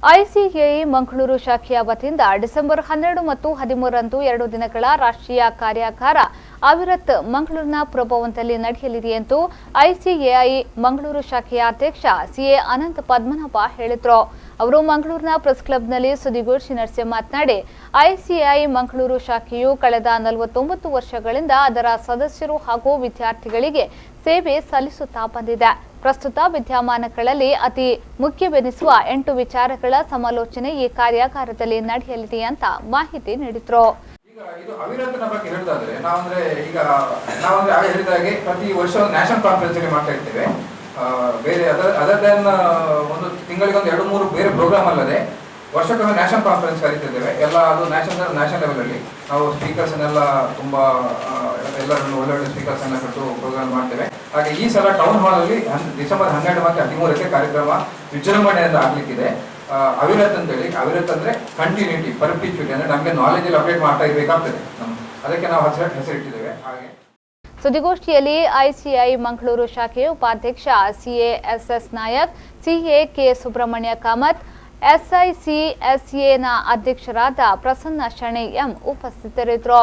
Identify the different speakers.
Speaker 1: ICAI Mangaluru ಶಾಖೆಯ ವತಿಯಿಂದ December 12 ಮತ್ತು 13ರಂದು 2 ದಿನಗಳ ರಾಷ್ಟ್ರೀಯ ಕಾರ್ಯಾಗಾರ ಅವಿರತ್ ಮಂಗಳೂರಿನ ಪುರಭವನದಲ್ಲಿ ನಡೆಯಲಿದೆ ಎಂದು ಐಸಿಎಐ ಮಂಗಳೂರು ಶಾಖೆಯ ಅಧ್ಯಕ್ಷ ಸಿಎ ಅನಂತ್ ಪದ್ಮನಾಭ ಹೇಳಿದರು. ಅವರು ಮಂಗಳೂರಿನ ಪ್ರೆಸ್ ಕ್ಲಬ್ನಲ್ಲಿ ಸುದ್ದಿಗೋಷ್ಠಿ ನಡೆಸಿ ಮಾತನಾಡಿ, ಐಸಿಎಐ ಮಂಗಳೂರು ಶಾಖೆಯು ಕಳೆದ 49 ವರ್ಷಗಳಿಂದ ಅದರ ಸದಸ್ಯರು ಹಾಗೂ ವಿದ್ಯಾರ್ಥಿಗಳಿಗೆ ಸೇವೆ ಸಲ್ಲಿಸುತ್ತಾ ಬಂದಿದೆ. ಪ್ರಸ್ತುತ ವಿದ್ಯಮಾನಗಳಲ್ಲಿ ಅತಿ ಮುಖ್ಯವೆನಿಸುವ 8 ವಿಚಾರಗಳ ಸಮಾಲೋಚನೆ ಈ ಕಾರ್ಯಾಗಾರದಲ್ಲಿ ನಡೆಯಲಿದೆ ಅಂತ ಮಾಹಿತಿ ನೀಡಿದರು.
Speaker 2: ಇದು ಅವಿರತನ ಬಗ್ಗೆ ಹೇಳೋದಾದ್ರೆ ನಾವಂದ್ರೆ ಆಗ ಹೇಳಿದಾಗೆ ಪ್ರತಿ ವರ್ಷ ಒಂದು ನ್ಯಾಷನಲ್ ಕಾನ್ಫರೆನ್ಸ್ ಮಾಡ್ತಾ ಇರ್ತೇವೆ. ಬೇರೆ ಅದರ್ ದೆನ್ ಒಂದು ತಿಂಗಳಿಗೆ ಒಂದು 2-3 ಬೇರೆ ಪ್ರೋಗ್ರಾಮ್ ಅಲ್ಲದೆ ವರ್ಷಕ್ಕೊಮ್ಮೆ ನ್ಯಾಷನಲ್ ಕಾನ್ಫರೆನ್ಸ್ ಕರೀತಿದ್ದೇವೆ. ಎಲ್ಲ ಅದು ನ್ಯಾಷನಲ್ ಲೆವೆಲ್ ಅಲ್ಲಿ ನಾವು ಸ್ಪೀಕರ್ಸ್ ಅನ್ನೆಲ್ಲ ತುಂಬಾ ಎಲ್ಲರನ್ನು ಒಳ್ಳೊಳ್ಳೆ ಸ್ಪೀಕರ್ಸ್ ಅನ್ನ ಕೊಟ್ಟು ಪ್ರೋಗ್ರಾಮ್ ಮಾಡ್ತೇವೆ. ಹಾಗೆ ಈ ಸಲ ಟೌನ್ ಹಾಲ್ ಅಲ್ಲಿ ಡಿಸೆಂಬರ್ 12 ಮತ್ತು 13ಕ್ಕೆ ಕಾರ್ಯಕ್ರಮ ವಿಜೃಂಭಣೆಯಿಂದ ಆಗ್ಲಿಕ್ಕಿದೆ. ಅವಿರತ್ ಅಂತೇಳಿ, ಅವಿರತ್ ಅಂದ್ರೆ ಕಂಟಿನ್ಯೂಟಿ, ಪರ್ಪಿಚ್ಯುಟಿ, ಅಂದ್ರೆ ನಮಗೆ ನಾಲೆಜ್ ಅಲ್ಲಿ ಅಪ್ಡೇಟ್ ಮಾಡ್ತಾ ಇರಬೇಕಾಗ್ತದೆ. ಅದಕ್ಕೆ ನಾವು ಹೆಸರಿಟ್ಟಿದ್ದೇವೆ. ಹಾಗೆ
Speaker 1: ಸುದ್ದಿಗೋಷ್ಠಿಯಲ್ಲಿ ಐಸಿಐ ಮಂಗಳೂರು ಶಾಖೆಯ ಉಪಾಧ್ಯಕ್ಷ CA SS Nayak, CA K Subrahmanya Kamath, ಎಸ್ಐಸಿಎಸ್ಎನ ಅಧ್ಯಕ್ಷರಾದ ಪ್ರಸನ್ನ ಶೆಣೈ ಎಂ ಉಪಸ್ಥಿತರಿದ್ದರು.